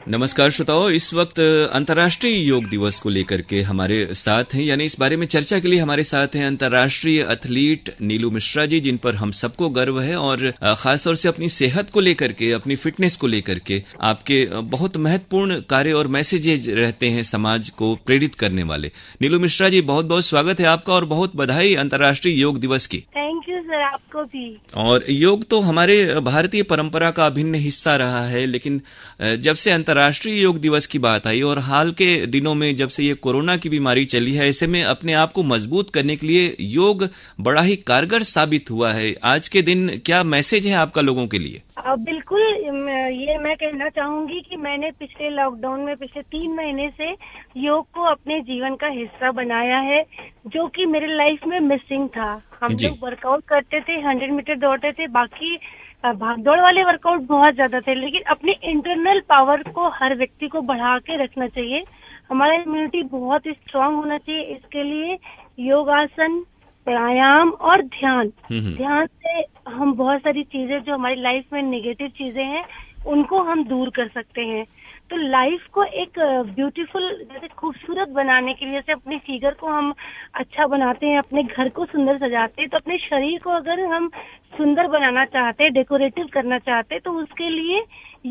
नमस्कार श्रोताओं, इस वक्त अंतर्राष्ट्रीय योग दिवस को लेकर के हमारे साथ हैं, यानी इस बारे में चर्चा के लिए हमारे साथ हैं अंतर्राष्ट्रीय एथलीट नीलू मिश्रा जी, जिन पर हम सबको गर्व है और खासतौर से अपनी सेहत को लेकर के, अपनी फिटनेस को लेकर के आपके बहुत महत्वपूर्ण कार्य और मैसेजेज रहते हैं समाज को प्रेरित करने वाले। नीलू मिश्रा जी, बहुत बहुत स्वागत है आपका और बहुत बधाई अंतर्राष्ट्रीय योग दिवस की। थैंक यू सर, आपको भी। और योग तो हमारे भारतीय परंपरा का अभिन्न हिस्सा रहा है, लेकिन जब से अंतर्राष्ट्रीय योग दिवस की बात आई और हाल के दिनों में जब से ये कोरोना की बीमारी चली है, ऐसे में अपने आप को मजबूत करने के लिए योग बड़ा ही कारगर साबित हुआ है। आज के दिन क्या मैसेज है आपका लोगों के लिए? बिल्कुल, ये मैं कहना चाहूंगी कि मैंने पिछले लॉकडाउन में पिछले 3 महीने से योग को अपने जीवन का हिस्सा बनाया है, जो कि मेरे लाइफ में मिसिंग था। हम लोग वर्कआउट करते थे, 100 मीटर दौड़ते थे, बाकी भागदौड़ वाले वर्कआउट बहुत ज्यादा थे, लेकिन अपने इंटरनल पावर को हर व्यक्ति को बढ़ा के रखना चाहिए। हमारा इम्यूनिटी बहुत स्ट्रांग होना चाहिए। इसके लिए योगासन, प्राणायाम और ध्यान से हम बहुत सारी चीजें जो हमारी लाइफ में नेगेटिव चीजें हैं उनको हम दूर कर सकते हैं। तो लाइफ को एक ब्यूटीफुल, जैसे खूबसूरत बनाने के लिए, जैसे अपने फिगर को हम अच्छा बनाते हैं, अपने घर को सुंदर सजाते हैं, तो अपने शरीर को अगर हम सुंदर बनाना चाहते हैं, डेकोरेटिव करना चाहते हैं, तो उसके लिए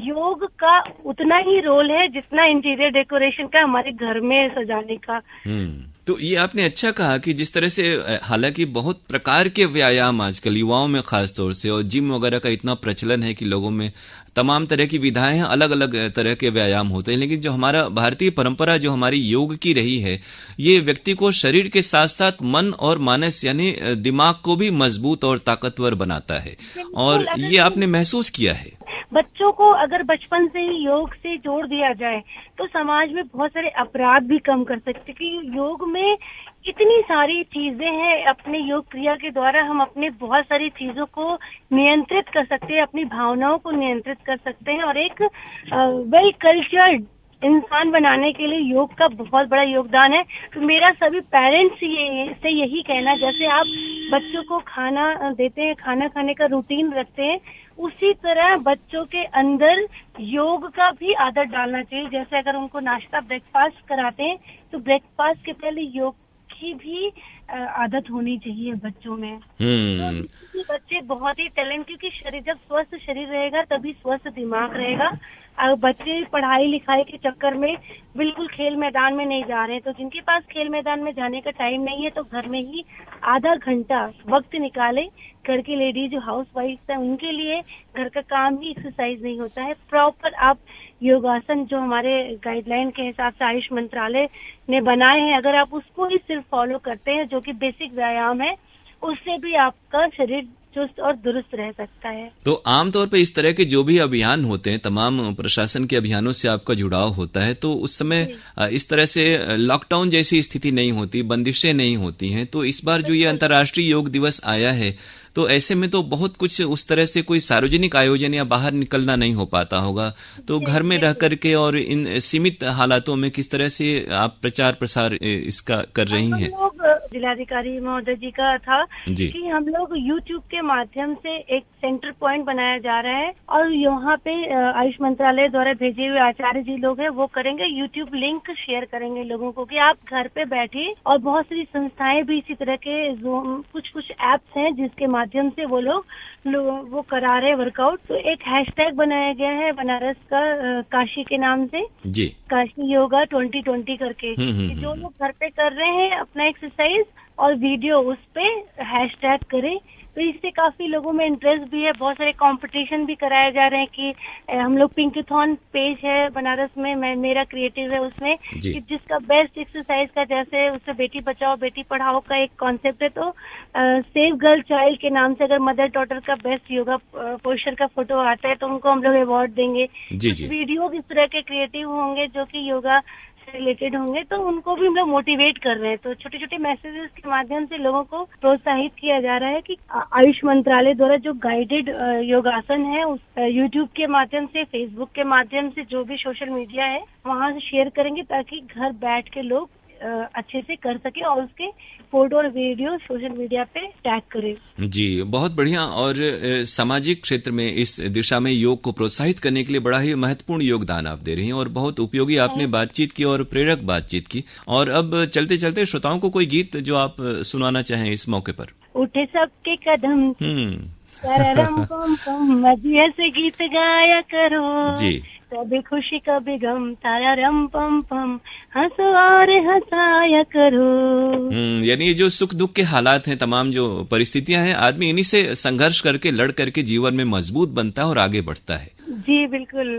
योग का उतना ही रोल है जितना इंटीरियर डेकोरेशन का हमारे घर में सजाने का। तो ये आपने अच्छा कहा कि जिस तरह से हालांकि बहुत प्रकार के व्यायाम आजकल युवाओं में खास तौर से, और जिम वगैरह का इतना प्रचलन है कि लोगों में तमाम तरह की विधाएं हैं, अलग अलग तरह के व्यायाम होते हैं, लेकिन जो हमारा भारतीय परंपरा जो हमारी योग की रही है, ये व्यक्ति को शरीर के साथ साथ मन और मानस यानी दिमाग को भी मजबूत और ताकतवर बनाता है, और ये आपने महसूस किया है। बच्चों को अगर बचपन से ही योग से जोड़ दिया जाए तो समाज में बहुत सारे अपराध भी कम कर सकते, क्योंकि योग में इतनी सारी चीजें हैं। अपने योग क्रिया के द्वारा हम अपने बहुत सारी चीजों को नियंत्रित कर सकते हैं, अपनी भावनाओं को नियंत्रित कर सकते हैं, और एक वेल कल्चर्ड इंसान बनाने के लिए योग का बहुत बड़ा योगदान है। तो मेरा सभी पेरेंट्स से यही कहना, जैसे आप बच्चों को खाना देते हैं, खाना खाने का रूटीन रखते हैं, उसी तरह बच्चों के अंदर योग का भी आदत डालना चाहिए। जैसे अगर उनको नाश्ता ब्रेकफास्ट कराते हैं तो ब्रेकफास्ट के पहले योग की भी आदत होनी चाहिए बच्चों में। तो बच्चे बहुत ही टैलेंट, क्योंकि शरीर, जब स्वस्थ शरीर रहेगा तभी स्वस्थ दिमाग रहेगा। बच्चे पढ़ाई लिखाई के चक्कर में बिल्कुल खेल मैदान में नहीं जा रहे हैं, तो जिनके पास खेल मैदान में जाने का टाइम नहीं है तो घर में ही आधा घंटा वक्त निकाले। घर की लेडीज जो हाउस वाइफ है उनके लिए घर का काम ही एक्सरसाइज नहीं होता है। प्रॉपर आप योगासन जो हमारे गाइडलाइन के हिसाब से आयुष मंत्रालय ने बनाए हैं, अगर आप उसको ही सिर्फ फॉलो करते हैं, जो कि बेसिक व्यायाम है, उससे भी आपका शरीर चुस्त और दुरुस्त रह सकता है। तो आमतौर पे इस तरह के जो भी अभियान होते हैं, तमाम प्रशासन के अभियानों से आपका जुड़ाव होता है, तो उस समय इस तरह से लॉकडाउन जैसी स्थिति नहीं होती, बंदिशें नहीं होती हैं। तो इस बार जो ये अंतर्राष्ट्रीय योग दिवस आया है, तो ऐसे में तो बहुत कुछ उस तरह से कोई सार्वजनिक आयोजन या बाहर निकलना नहीं हो पाता होगा, तो घर में रह करके और इन सीमित हालातों में किस तरह से आप प्रचार प्रसार इसका कर रही हैं? जिलाधिकारी महोदय जी का था कि हम लोग YouTube के माध्यम से एक सेंटर पॉइंट बनाया जा रहा है, और यहाँ पे आयुष मंत्रालय द्वारा भेजे हुए आचार्य जी लोग हैं, वो करेंगे YouTube लिंक शेयर करेंगे लोगों को कि आप घर पे बैठिए। और बहुत सारी संस्थाएं भी इसी तरह के कुछ ऐप्स हैं जिसके माध्यम से वो लोग वो करा रहे वर्कआउट। तो एक हैशटैग बनाया गया है बनारस का काशी के नाम से जी, काशी योगा 2020 करके, जो लोग घर पे कर रहे हैं अपना एक्सरसाइज और वीडियो उस पे हैशटैग करें, तो इससे काफी लोगों में इंटरेस्ट भी है। बहुत सारे कंपटीशन भी कराए जा रहे हैं कि हम लोग पिंकथॉन पेज है बनारस में, मेरा क्रिएटिव है उसमें, कि जिसका बेस्ट एक्सरसाइज का, जैसे उससे बेटी बचाओ बेटी पढ़ाओ का एक कॉन्सेप्ट है, तो सेव गर्ल चाइल्ड के नाम से अगर मदर डॉटर का बेस्ट योगा पोस्चर का फोटो आता है तो उनको हम लोग अवार्ड देंगे। कुछ वीडियो इस तरह के क्रिएटिव होंगे जो कि योगा रिलेटेड होंगे, तो उनको भी हम लोग मोटिवेट कर रहे हैं। तो छोटे छोटे मैसेजेस के माध्यम से लोगों को प्रोत्साहित किया जा रहा है कि आयुष मंत्रालय द्वारा जो गाइडेड योगासन है उस यूट्यूब के माध्यम से, फेसबुक के माध्यम से, जो भी सोशल मीडिया है वहां से शेयर करेंगे, ताकि घर बैठ के लोग अच्छे से कर सके और उसके फोटो और वीडियो सोशल मीडिया पे टैग करें। जी, बहुत बढ़िया। और सामाजिक क्षेत्र में इस दिशा में योग को प्रोत्साहित करने के लिए बड़ा ही महत्वपूर्ण योगदान आप दे रही हैं और बहुत उपयोगी आपने बातचीत की और प्रेरक बातचीत की। और अब चलते चलते श्रोताओं को कोई गीत जो आप सुनाना चाहें इस मौके पर। उठे सबके कदम तररम पम पम, मजे से गीत गाया करो जी। कभी खुशी कभी गम तररम पम पम, हंसो और हंसाया करो। यानी ये जो सुख दुख के हालात हैं, तमाम जो परिस्थितियां हैं, आदमी इन्हीं से संघर्ष करके लड़ करके जीवन में मजबूत बनता है और आगे बढ़ता है। जी बिल्कुल।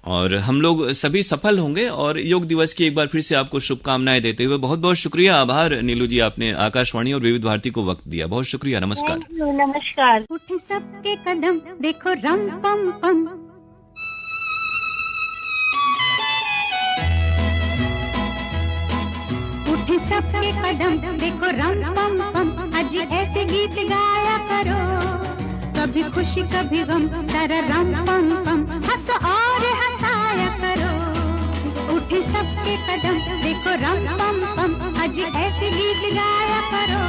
और हम लोग सभी सफल होंगे। और योग दिवस की एक बार फिर से आपको शुभकामनाएं देते हुए बहुत बहुत शुक्रिया, आभार नीलू जी, आपने आकाशवाणी और विविध भारती को वक्त दिया। बहुत शुक्रिया, नमस्कार। नमस्कार। उठे सबके कदम देखो रम पम पम, उठे सबके कदम देखो रम पम पम, आज ऐसे गीत गाया करो, कभी खुशी कभी गम तररम पम पम, हंसो और हंसाया करो। उठे सबके कदम देखो रम पम पम, आज ऐसे गीत गाया करो,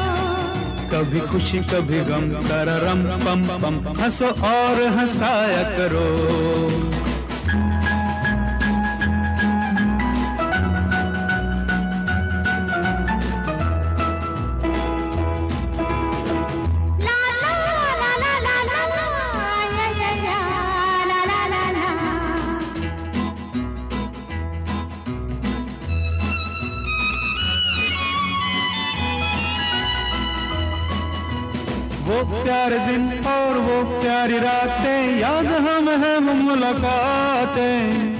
कभी खुशी कभी गम तररम पम पम, हंसो और हंसाया करो। वो प्यारे दिन और वो प्यारी रातें, याद हम है वो मुलाकातें।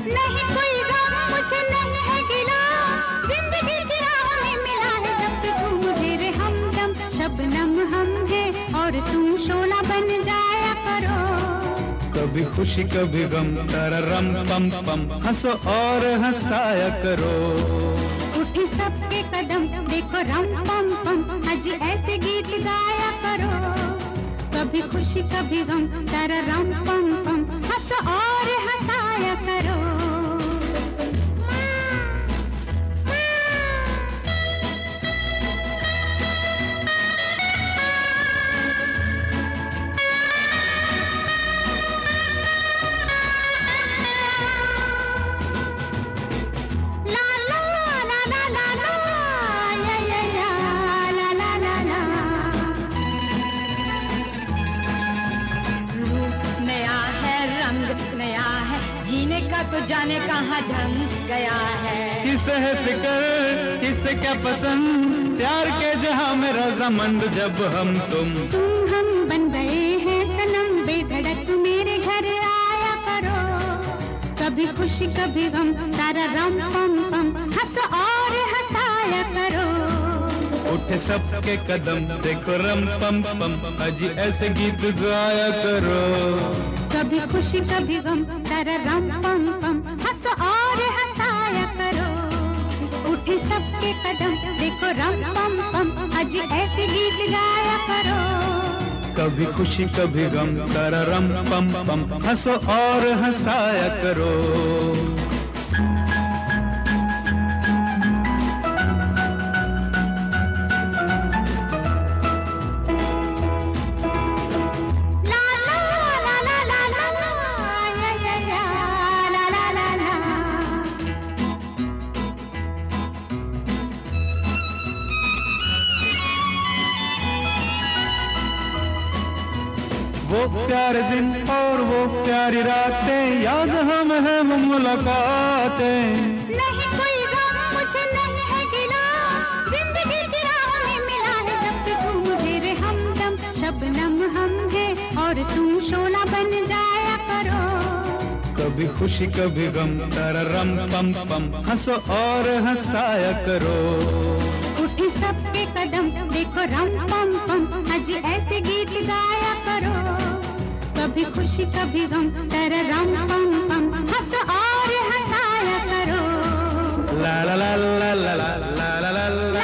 नहीं कोई गम मुझे नहीं है गिला, जिंदगी की राह में मिला है जब से तू मुझे रे हमदम, शबनम हम है और तुम शोला बन जाया करो, कभी खुशी कभी गम तररम पम पम, हंसो और हंसाया करो। उठे सबके कदम देखो रम पम पम, आज ऐसे गीत गाया करो, कभी खुशी कभी गम तररम पम पम, हंसो और हंसाया करो। तो जाने कहाँ ढंग गया है, किसे है फिक्र किसे क्या पसंद, प्यार के जहां में रजामंद जब हम तुम हम बन गए हैं सनम, बेधड़क मेरे घर आया करो, कभी खुशी कभी गम तररम पम पम, हंसो और हंसाया करो। उठे सबके कदम देखो रम पम पम, आज ऐसे गीत गाया करो, कभी खुशी कभी गम तररम पम पम, हंसो और हंसाया करो। उठे सबके कदम देखो रम पम पम, आज ऐसे गीत गाया करो, कभी खुशी कभी गम तररम पम पम, हंसो और हंसाया करो। वो प्यारे दिन और वो प्यारी रातें, याद हम है वो मुलाकातें। नहीं कोई गम मुझे नहीं है गिला, जिंदगी की राह में मिला है जब से तू मुझे रे हमदम, शबनम हम है और तुम शोला बन जाया करो, कभी खुशी कभी गम तररम पम पम, हंसो और हंसाया करो। उठे सबके कदम देखो रम पम पम, आज ऐसे गीत गाया करो, कभी खुशी कभी गम तररम पम पम, हंसो और हंसाया करो। ला ला ला ला ला ला ला ला ला